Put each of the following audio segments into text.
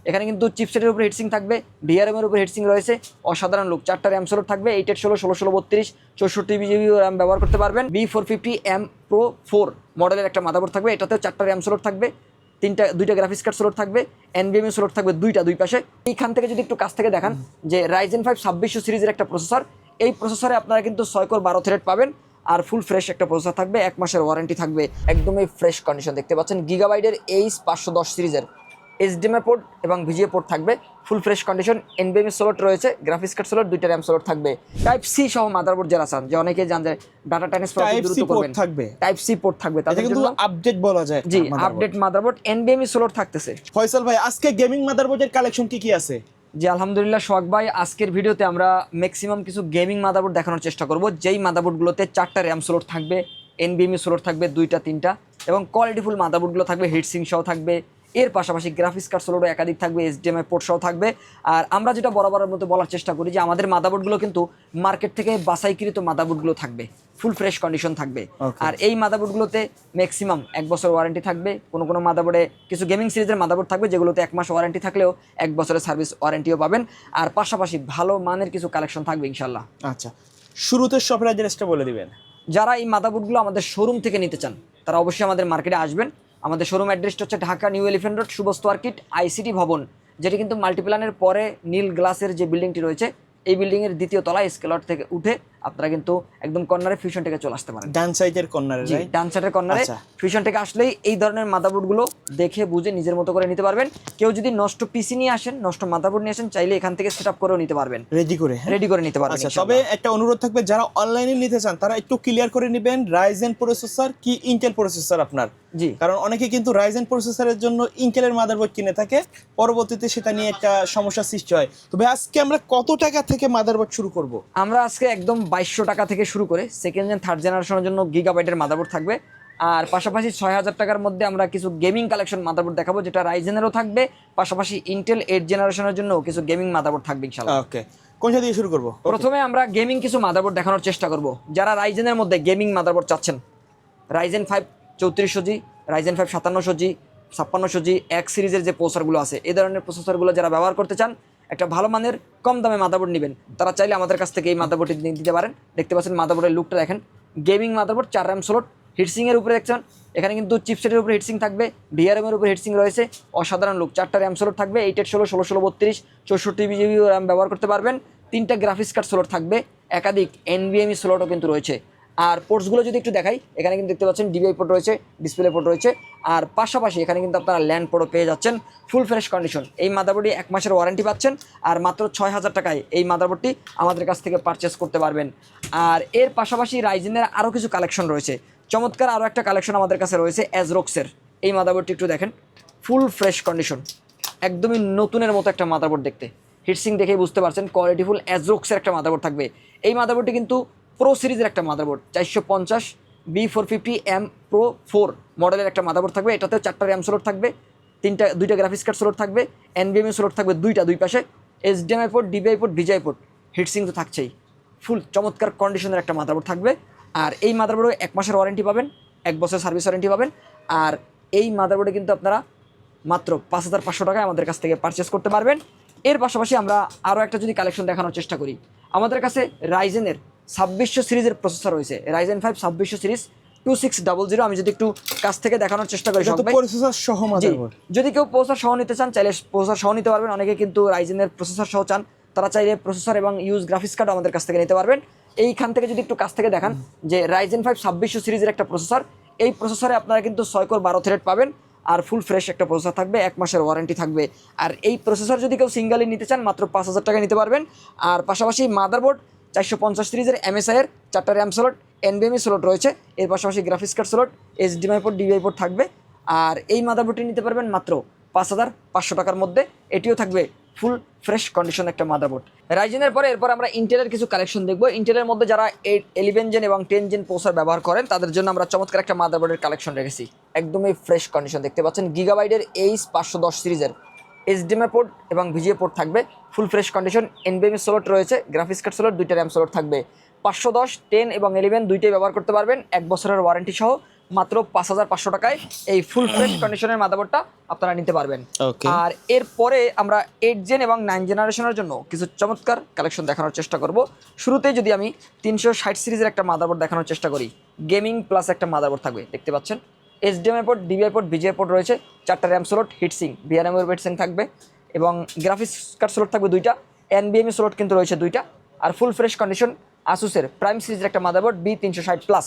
এখানে কিন্তু চিপসেটের উপরে হিটসিং থাকবে, ডিআরএম এর উপরে হিটসিং রয়েছে, অসাধারণ লুক। 4টা র্যাম স্লট থাকবে, 8/16, 16/32, 64 GB র্যাম ব্যবহার করতে পারবেন। B450M Pro 4 মডেলের একটা মাদারবোর্ড থাকবে, এটাতেও 4টা র্যাম স্লট থাকবে, দুইটা গ্রাফিক্স কার্ড স্লট থাকবে, NVMe স্লট থাকবে দুই পাশে। এইখান থেকে যদি একটু কাছ থেকে দেখান যে Ryzen 5 2600 সিরিজের একটা প্রসেসর, এই প্রসেসরে আপনারা কিন্তু 6 কোর 12 থ্রেড পাবেন আর ফুল ফ্রেশ একটা প্রসেসর থাকবে, 1 মাসের ওয়ারেন্টি থাকবে, একদমই ফ্রেশ কন্ডিশন দেখতে পাচ্ছেন। গিগাবাইটের Ace 510 সিরিজের HDMI পোর্ট এবং VGA পোর্ট থাকবে, full fresh condition. NVMe slot রয়েছে, গ্রাফিক্স কার্ড স্লট, দুইটা র্যাম স্লট থাকবে। টাইপ সি সহ মাদারবোর্ড যারা চান, যে অনেকে জান যে ডাটা ট্রান্সফার দ্রুত করবেন, টাইপ সি পোর্ট থাকবে, তাদের জন্য আপডেট বলা যায়। জি, আপডেট মাদারবোর্ড। NVMe স্লট থাকতেছে। ফয়সাল ভাই, আজকে গেমিং মাদারবোর্ডের কালেকশন কি আছে? জি আলহামদুলিল্লাহ সোহাগ ভাই, আজকের ভিডিওতে আমরা ম্যাক্সিমাম কিছু গেমিং মাদারবোর্ড দেখানোর চেষ্টা করব, যেই মাদারবোর্ডগুলোতে 4টা র্যাম স্লট থাকবে, NVMe স্লট থাকবে 2টা 3টা, এবং কোয়ালিটিফুল মাদারবোর্ডগুলো থাকবে, হিটসিং সহ থাকবে। এর পাশাপাশি গ্রাফিক্স কার্ড স্লটও একাধিক থাকবে, HDMI পোর্ট সহ থাকবে। আর আমরা যেটা বরাবরের মতো বলার চেষ্টা করি যে আমাদের মাদারবোর্ডগুলো কিন্তু মার্কেট থেকে বাছাইকৃত মাদারবোর্ডগুলো থাকবে, ফুল ফ্রেশ কন্ডিশন থাকবে। আর এই মাদারবোর্ডগুলোতে ম্যাক্সিমাম 1 বছর ওয়ারেন্টি থাকবে। কোনো মাদারবোর্ডে কিছু গেমিং সিরিজের মাদারবোর্ড থাকবে যেগুলোতে 1 মাস ওয়ারেন্টি থাকলেও 1 বছরের সার্ভিস ওয়ারেন্টিও পাবেন। আর পাশাপাশি ভালো মানের কিছু কালেকশন থাকবে ইনশাল্লাহ। আচ্ছা, শুরুতে শপের অ্যাড্রেসটা বলে দিবেন। যারা এই মাদারবোর্ডগুলো আমাদের শোরুম থেকে নিতে চান তারা অবশ্যই আমাদের মার্কেটে আসবেন। আমাদের শোরুম অ্যাড্রেসটা হচ্ছে Dhaka new elephant road, শুভস্তু আর্কিট, ICT ভবন, যেটি কিন্তু মাল্টিপ্ল্যানের পরে নীল গ্লাসের যে বিল্ডিংটি রয়েছে, এই বিল্ডিংয়ের দ্বিতীয় তলায় স্কেলর থেকে উঠে আপনারা কিন্তু একদম কর্নারে ফিউশন থেকে চলে আসতে পারেন। ডান সাইডের কর্নারে, জি, ডান সাইডের কর্নারে ফিউশন থেকে আসলেই এই ধরনের মাদারবোর্ডগুলো দেখে বুঝে নিজের মতো করে নিতে পারবেন। কেউ যদি নষ্ট পিসি নিয়ে আসেন, নষ্ট মাদারবোর্ড নিয়ে আসেন, চাইলে এখান থেকে সেটআপ করেও নিতে পারবেন, রেডি করে নিতে পারবেন। আচ্ছা, তবে একটা অনুরোধ থাকবে, যারা অনলাইনে নিতে চান তারা একটু ক্লিয়ার করে নেবেন রাইজেন প্রসেসর কি ইন্টেল প্রসেসর আপনার। জি, কারণ অনেকে কিন্তু রাইজেন প্রসেসরের জন্য ইন্টেলের মাদারবোর্ড কিনে থাকে, পরবর্তীতে সেটা নিয়ে একটা সমস্যা সৃষ্টি হয়। তবে আজকে আমরা কত টাকা থেকে মাদারবোর্ড শুরু করব? আমরা আজকে একদম 2200 টাকা থেকে শুরু করে সেকেন্ড জেন থার্ড জেনারেশনের জন্য গিগাবাইটের মাদারবোর্ড থাকবে। আর পাশাপাশি 6000 টাকার মধ্যে আমরা কিছু গেমিং কালেকশন মাদারবোর্ড দেখাবো, যেটা রাইজেনেরও থাকবে, পাশাপাশি ইন্টেল 8 জেনারেশনের জন্য কিছু গেমিং মাদারবোর্ড থাকবে ইনশাআল্লাহ। ওকে, কোনটা দিয়ে শুরু করব? প্রথমে আমরা গেমিং কিছু মাদারবোর্ড দেখানোর চেষ্টা করব। যারা রাইজেনের মধ্যে গেমিং মাদারবোর্ড চাচ্ছেন, Ryzen 5 3400G, Ryzen 5 5700G, 5600G, এক সিরিজের যে প্রসেসরগুলো আছে, এই ধরনের প্রসেসরগুলো যারা ব্যবহার করতে চান, একটা ভালো মানের কম দামে মাদারবোর্ড নেবেন, তারা চাইলে আমাদের কাছ থেকে এই মাদারবোর্ডটি দিতে পারেন। দেখতে পাচ্ছেন মাদারবোর্ডের লুকটা দেখেন, গেমিং মাদারবোর্ড, 4 র্যাম স্লট, হিটসিংয়ের উপরে দেখছেন, এখানে কিন্তু চিপসেটের উপরে হিটসিং থাকবে, ডিআরএম এর উপরে হিটসিং রয়েছে, অসাধারণ লুক। 4টা র্যাম স্লট থাকবে, 8/16, 16/32, 64 GB র্যাম ব্যবহার করতে পারবেন। 3টা গ্রাফিক্স কার্ড স্লট থাকবে, একাধিক NVMe স্লটও কিন্তু রয়েছে। আর পোর্টসগুলো যদি একটু দেখাই, এখানে কিন্তু দেখতে পাচ্ছেন DVI পোর্ট রয়েছে, ডিসপ্লে পোর্ট রয়েছে, আর পাশাপাশি এখানে কিন্তু আপনারা ল্যান্ড পোর্টও পেয়ে যাচ্ছেন, ফুল ফ্রেশ কন্ডিশন। এই মাদারবোর্ডে 1 মাসের ওয়ারেন্টি পাচ্ছেন, আর মাত্র 6000 টাকায় এই মাদারবোর্ডটি আমাদের কাছ থেকে পারচেস করতে পারবেন। আর এর পাশাপাশি রাইজেনের আরও কিছু কালেকশন রয়েছে, চমৎকার আরও একটা কালেকশন আমাদের কাছে রয়েছে অ্যাজরক্সের। এই মাদারবোর্ডটি একটু দেখেন, ফুল ফ্রেশ কন্ডিশন, একদমই নতুনের মতো একটা মাদারবোর্ড দেখতে। হিটসিং দেখেই বুঝতে পারছেন কোয়ালিটিফুল অ্যাজরক্সের একটা মাদারবোর্ড থাকবে। এই মাদারবোর্ডটি কিন্তু প্রো সিরিজের একটা মাদারবোর্ড, 450 B450M Pro 4 মডেলের একটা মাদারবোর্ড থাকবে, এটাতেও 4টা র্যাম স্লট থাকবে, দুইটা গ্রাফিক্স কার্ড স্লট থাকবে, NVMe স্লট থাকবে দুই পাশে, HDMI port, DVI port, VGA port, heat sink তো থাকছেই। ফুল চমৎকার কন্ডিশনের একটা মাদারবোর্ড থাকবে। আর এই মাদারবোর্ডে 1 মাসের ওয়ারেন্টি পাবেন, 1 বছর সার্ভিস ওয়ারেন্টি পাবেন। আর এই মাদারবোর্ডে কিন্তু আপনারা মাত্র 5500 টাকায় আমাদের কাছ থেকে পারচেস করতে পারবেন। এর পাশাপাশি আমরা আরও একটা যদি কালেকশন দেখানোর চেষ্টা করি, আমাদের কাছে রাইজেনের 2600 সিরিজের প্রসেসর রয়েছে, রাইজেন 5 2600 সিরিজ 2600। আমি যদি একটু কাছ থেকে দেখানোর চেষ্টা করি, প্রসেসর সহ মাদারবোর্ড, যদি কেউ প্রসেসর সহ নিতে চান চাইলে প্রসেসর সহ নিতে পারবেন। অনেকে কিন্তু রাইজেনের প্রসেসর সহ চান, তারা চাইলে প্রসেসর এবং ইউজ গ্রাফিক্স কার্ড আমাদের কাছ থেকে নিতে পারবেন। এইখান থেকে যদি একটু কাছ থেকে দেখান যে রাইজেন 5 2600 সিরিজের একটা প্রসেসর, এই প্রসেসরে আপনারা কিন্তু 6 কোর 12 থ্রেড পাবেন, আর ফুল ফ্রেশ একটা প্রসেসর থাকবে, 1 মাসের ওয়ারেন্টি থাকবে। আর এই প্রসেসর যদি কেউ সিঙ্গেলি নিতে চান মাত্র 5000 টাকায় নিতে পারবেন। আর পাশাপাশি মাদারবোর্ড 450 সিরিজের MSI এর 4টা র্যাম স্লট, NVMe স্লট রয়েছে, এর পাশাপাশি graphics card slot, HDMI port, DVI port থাকবে। আর এই মাদারবোর্ডটি নিতে পারবেন মাত্র 5500 টাকার মধ্যে, এটিও থাকবে ফুল ফ্রেশ কন্ডিশন একটা মাদারবোর্ড। রাইজেনের পরে এরপর আমরা ইন্টেলের কিছু কালেকশন দেখবো। ইন্টেলের মধ্যে যারা 11 জেন এবং 10 জেন প্রসেসর ব্যবহার করেন তাদের জন্য আমরা চমৎকার একটা মাদারবোর্ডের কালেকশন রেখেছি, একদমই ফ্রেশ কন্ডিশন দেখতে পাচ্ছেন। গিগাবাইটের Ace 510 সিরিজের HDMI পোর্ট এবং VGA পোর্ট থাকবে, full fresh condition. NVMe slot রয়েছে, গ্রাফিক্স কার্ড স্লট, 2টা র্যাম স্লট থাকবে। 510, 10 এবং 11 দুইটাই ব্যবহার করতে পারবেন, 1 বছরের ওয়ারেন্টি সহ, মাত্র 5500 টাকায় এই ফুল ফ্রেশ কন্ডিশনের মাদারবোর্ডটা আপনারা নিতে পারবেন। ওকে। আর এরপরে আমরা 8 জেন এবং 9 জেনারেশনের জন্য কিছু চমৎকার কালেকশন দেখানোর চেষ্টা করব। শুরুতে যদি আমি 360 সিরিজের একটা মাদারবোর্ড দেখানোর চেষ্টা করি, গেমিং প্লাস একটা মাদারবোর্ড থাকবে, দেখতে পাচ্ছেন HDMI port, DVI port, VGA port রয়েছে, 4টা র্যাম স্লট, হিটসিং VRM এর হিটসিং থাকবে এবং গ্রাফিক্স কার্ড স্লট থাকবে 2টা, NVMe স্লট কিন্তু রয়েছে 2টা। আর ফুল ফ্রেশ কন্ডিশন আসুসের প্রাইম সিরিজের একটা মাদারবোর্ড B360 প্লাস।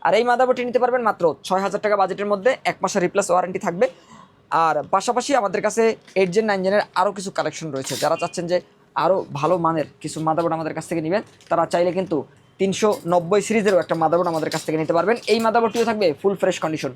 আর এই মাদারবোর্ডটি নিতে পারবেন মাত্র 6000 টাকা বাজেটের মধ্যে, 1 মাসের রিপ্লেস ওয়ারেন্টি থাকবে। আর পাশাপাশি আমাদের কাছে 8 জেন 9 জেনের আরও কিছু কালেকশন রয়েছে। যারা চাচ্ছেন যে আরও ভালো মানের কিছু মাদারবোর্ড আমাদের কাছ থেকে নেবেন, তারা চাইলে কিন্তু 390 সিরিজেরও একটা মাদারবোর্ড আমাদের কাছ থেকে নিতে পারবেন। এই মাদারবোর্ডটিও থাকবে ফুল ফ্রেশ কন্ডিশন,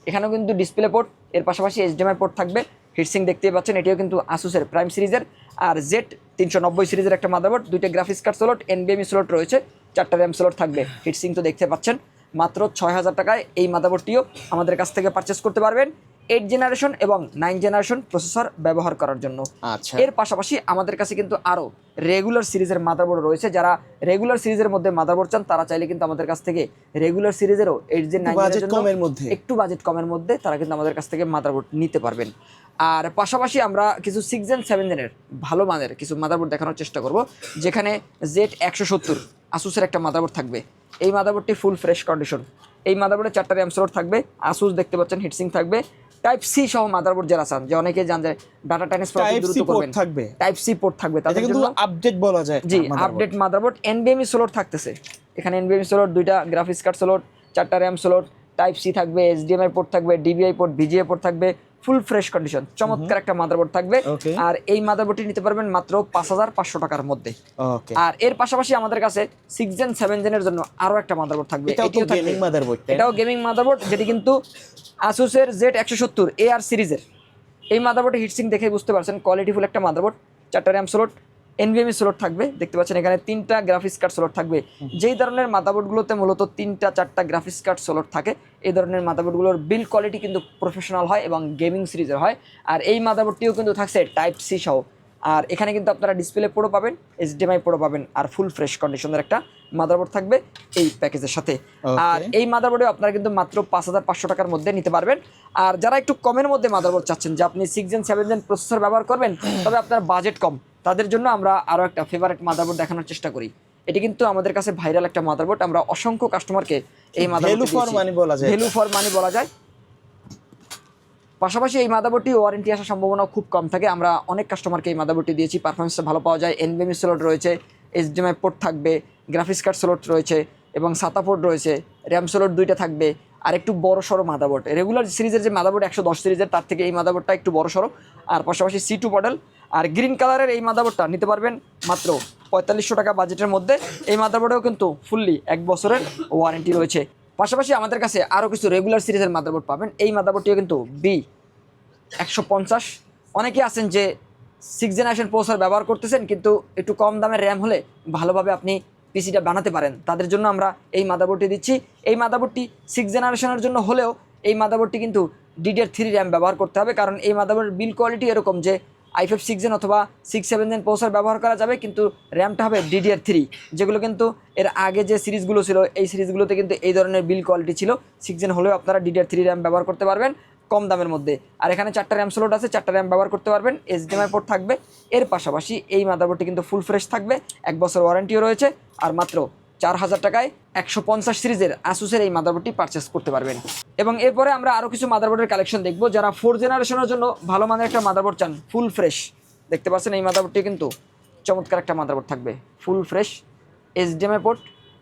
এখানেও কিন্তু ডিসপ্লে পোর্ট, এর পাশাপাশি HDMI পোর্ট থাকবে, হিটসিং দেখতেই পাচ্ছেন, এটিও কিন্তু আসুসের প্রাইম সিরিজের। আর Z390 সিরিজের একটা মাদারবোর্ড, 2টা graphics card slot, NVMe slot রয়েছে, 4টা র্যাম স্লট থাকবে, হিটসিং তো দেখতে পাচ্ছেন। মাত্র 6000 টাকায় এই মাদারবোর্ডটিও আমাদের কাছ থেকে পারচেস করতে পারবেন 8 জেনারেশন এবং 9 জেনারেশন প্রসেসর ব্যবহার করার জন্য। আচ্ছা। এর পাশাপাশি আমাদের কাছে কিন্তু আরও রেগুলার সিরিজের মাদারবোর্ড রয়েছে। যারা রেগুলার সিরিজের মধ্যে মাদারবোর্ড চান, তারা চাইলে কিন্তু আমাদের কাছ থেকে রেগুলার সিরিজেরও 8 জেন 9 বাজেট কমের মধ্যে, একটু বাজেট কমের মধ্যে তারা কিন্তু আমাদের কাছ থেকে মাদারবোর্ড নিতে পারবেন। আর পাশাপাশি আমরা কিছু 6 জেন 7 জেনের ভালো মানের কিছু মাদারবোর্ড দেখানোর চেষ্টা করব, যেখানে Z170 আসুসের একটা মাদারবোর্ড থাকবে। এই মাদারবোর্ডটি ফুল ফ্রেশ কন্ডিশন, এই মাদারবোর্ডে 4টা র্যাম স্লট থাকবে, আসুস দেখতে পাচ্ছেন, হিটসিং থাকবে, টাইপ সি সহ মাদারবোর্ড যারা চান, যে অনেকে জান যে ডাটা ট্রান্সফার দ্রুত করবেন, থাকবে টাইপ সি পোর্ট থাকবে তাদের জন্য আপডেট বলা যায়। জি, আপডেট মাদারবোর্ড। NVMe স্লট থাকতেছে, এখানে NVMe স্লট, 2টা গ্রাফিক্স কার্ড স্লট, 4টা র্যাম স্লট, টাইপ সি থাকবে, HDMI পোর্ট থাকবে, DVI পোর্ট, VGA পোর্ট থাকবে, ফুল ফ্রেশ কন্ডিশন, চমৎকার একটা মাদারবোর্ড থাকবে। আর এই মাদারবোর্ডটি নিতে পারবেন মাত্র 5500 টাকার মধ্যে। ওকে। আর এর পাশাপাশি আমাদের কাছে 6 জেন 7 জেনের জন্য আরো একটা মাদারবোর্ড থাকবে, এটাও গেমিং মাদারবোর্ড, এটাও গেমিং মাদারবোর্ড, যেটি কিন্তু আসুসের Z170 AR সিরিজের। এই মাদারবোর্ডে হিটসিং দেখে বুঝতে পারছেন কোয়ালিটিফুল একটা মাদারবোর্ড, 4টা র্যাম স্লট, NVMe স্লট থাকবে, দেখতে পাচ্ছেন এখানে 3টা গ্রাফিক্স কার্ড স্লট থাকবে। যেই ধরনের মাদারবোর্ডগুলোতে মূলত 3টা 4টা গ্রাফিক্স কার্ড স্লট থাকে, এই ধরনের মাদারবোর্ডগুলোর বিল্ড কোয়ালিটি কিন্তু প্রফেশনাল হয় এবং গেমিং সিরিজের হয়। আর এই মাদারবোর্ডটিও কিন্তু থাকছে টাইপ সি সহ। আর এখানে কিন্তু আপনারা ডিসপ্লে পোর্টও পাবেন, HDMI পোর্টও পাবেন, আর ফুল ফ্রেশ কন্ডিশনের একটা মাদারবোর্ড থাকবে এই প্যাকেজের সাথে। আর এই মাদারবোর্ডে আপনারা কিন্তু মাত্র 5500 টাকার মধ্যে নিতে পারবেন। আর যারা একটু কমের মধ্যে মাদারবোর্ড চাচ্ছেন, যে আপনি 6 জেন 7 জেন প্রসেসর ব্যবহার করবেন, তবে আপনার বাজেট কম, তাদের জন্য আমরা আরও একটা ফেভারিট মাদারবোর্ড দেখানোর চেষ্টা করি। এটি কিন্তু আমাদের কাছে ভাইরাল একটা মাদারবোর্ড, আমরা অসংখ্য কাস্টমারকে এই মাদারবোর্ড ভ্যালু ফর মানি বলা যায়। পাশাপাশি এই মাদারবোর্ডটি ওয়ারেন্টি আসার সম্ভাবনা খুব কম থাকে, আমরা অনেক কাস্টমারকে এই মাদারবোর্ডটি দিয়েছি, পারফরমেন্সটা ভালো পাওয়া যায়। NVMe স্লট রয়েছে, HDMI পোর্ট থাকবে, গ্রাফিক্স কার্ড স্লট রয়েছে এবং SATA পোর্ট রয়েছে, র্যাম স্লট 2টা থাকবে। আর একটু বড় সড়ো মাদারবোর্ড, রেগুলার সিরিজের যে মাদারবোর্ড 110 সিরিজের, তার থেকে এই মাদারবোর্ডটা একটু বড় সড়ো। আর পাশাপাশি C2 মডেল আর গ্রিন কালারের এই মাদারবোর্ডটা নিতে পারবেন মাত্র 4500 টাকা বাজেটের মধ্যে। এই মাদারবোর্ডেও কিন্তু ফুললি 1 বছরের ওয়ারেন্টি রয়েছে। পাশাপাশি আমাদের কাছে আরও কিছু রেগুলার সিরিজের মাদারবোর্ড পাবেন। এই মাদারবোর্ডটিও কিন্তু B150। অনেকে আছেন যে 6 জেনারেশন প্রসেসর ব্যবহার করতেছেন, কিন্তু একটু কম দামের র্যাম হলে ভালোভাবে আপনি পিসিটা বানাতে পারেন, তাদের জন্য আমরা এই মাদারবোর্ডটি দিচ্ছি। এই মাদারবোর্ডটি 6 জেনারেশনের জন্য হলেও এই মাদারবোর্ডটি কিন্তু DDR3 র্যাম ব্যবহার করতে হবে, কারণ এই মাদারবোর্ডের বিল কোয়ালিটি এরকম যে i5 6 জেন অথবা 6-7 জেন প্রসেসর ব্যবহার করা যাবে, কিন্তু র্যামটা হবে DDR3, যেগুলো কিন্তু এর আগে যে সিরিজগুলো ছিল, এই সিরিজগুলোতে কিন্তু এই ধরনের বিল কোয়ালিটি ছিল। 6 জেন হলেও আপনারা DDR3 র্যাম ব্যবহার করতে পারবেন কম দামের মধ্যে। আর এখানে 4টা র্যাম স্লট আছে, 4টা র্যাম ব্যবহার করতে পারবেন, HDMI পোর্ট থাকবে। এর পাশাপাশি এই মাদারবোর্ডটি কিন্তু ফুল ফ্রেশ থাকবে, 1 বছর ওয়ারেন্টিও রয়েছে। আর মাত্র 4000 টাকায় 150 সিরিজের আসুসের এই মাদারবোর্ডটি পারচেস করতে পারবেন। এবং এরপরে আমরা আরও কিছু মাদারবোর্ডের কালেকশন দেখব। যারা 4 জেনারেশনের জন্য ভালো মানের একটা মাদারবোর্ড চান, ফুল ফ্রেশ, দেখতে পাচ্ছেন এই মাদারবোর্ডটি কিন্তু চমৎকার একটা মাদারবোর্ড থাকবে, full fresh, HDMI port,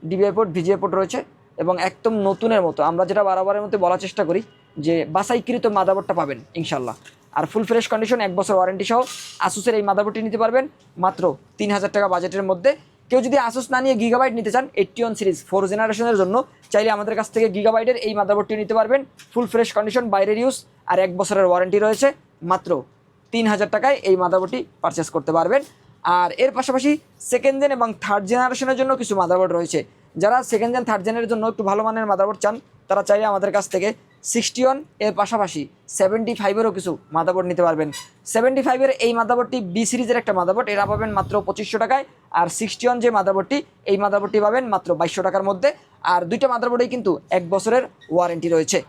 DVI port, VGA port রয়েছে এবং একদম নতুনের মতো। আমরা যেটা বারবারের মধ্যে বলার চেষ্টা করি যে বাছাইকৃত মাদারবোর্ডটা পাবেন ইনশাল্লাহ। আর ফুল ফ্রেশ কন্ডিশন, 1 বছর ওয়ারেন্টি সহ আসুসের এই মাদারবোর্ডটি নিতে পারবেন মাত্র 3000 টাকা বাজেটের মধ্যে। কেউ যদি আসুস না নিয়ে গিগাবাইট নিতে চান, 81 সিরিজ 4 জেনারেশনের জন্য, চাইলে আমাদের কাছ থেকে গিগাবাইটের এই মাদারবোর্ডটি নিতে পারবেন, ফুল ফ্রেশ কন্ডিশন, বাইরের ইউজ, আর 1 বছরের ওয়ারেন্টি রয়েছে। মাত্র 3000 টাকায় এই মাদারবোর্ডটি পারচেস করতে পারবেন। আর এর পাশাপাশি 2nd জেন এবং 3rd জেনারেশনের জন্য কিছু মাদারবোর্ড রয়েছে। যারা 2nd জেন 3rd জেনের জন্য একটু ভালো মানের মাদারবোর্ড চান, তারা চাইলে আমাদের কাছ থেকে 61 এর পাশাপাশি 75-এরও কিছু মাদারবোর্ড নিতে পারবেন। 75-এর এই মাদারবোর্ডটি বি সিরিজের একটা মাদারবোর্ড, এরা পাবেন মাত্র 2500 টাকায়। আর 61 যে মাদারবোর্ডটি, এই মাদারবোর্ডটি পাবেন মাত্র 2200 টাকার মধ্যে। আর দুইটা মাদারবোর্ডেই কিন্তু 1 বছরের ওয়ারেন্টি রয়েছে।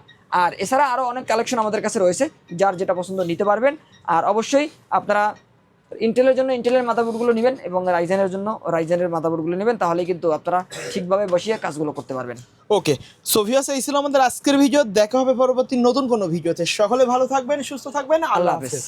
আর এছাড়া আরও অনেক কালেকশন আমাদের কাছে রয়েছে, যার যেটা পছন্দ নিতে পারবেন। আর অবশ্যই আপনারা ইন্টেলের জন্য ইন্টেলের মাদারবোর্ডগুলো নেবেন এবং রাইজেনের জন্য রাইজেনের মাদারবোর্ডগুলো নেবেন, তাহলেই কিন্তু আপনারা ঠিকভাবে বসিয়ে কাজগুলো করতে পারবেন। ওকে, সো ভিউয়ার্স, এই ছিল আমাদের আজকের ভিডিও। দেখা হবে পরবর্তী নতুন কোনো ভিডিওতে। সকলে ভালো থাকবেন, সুস্থ থাকবেন, আল্লাহ হাফেজ।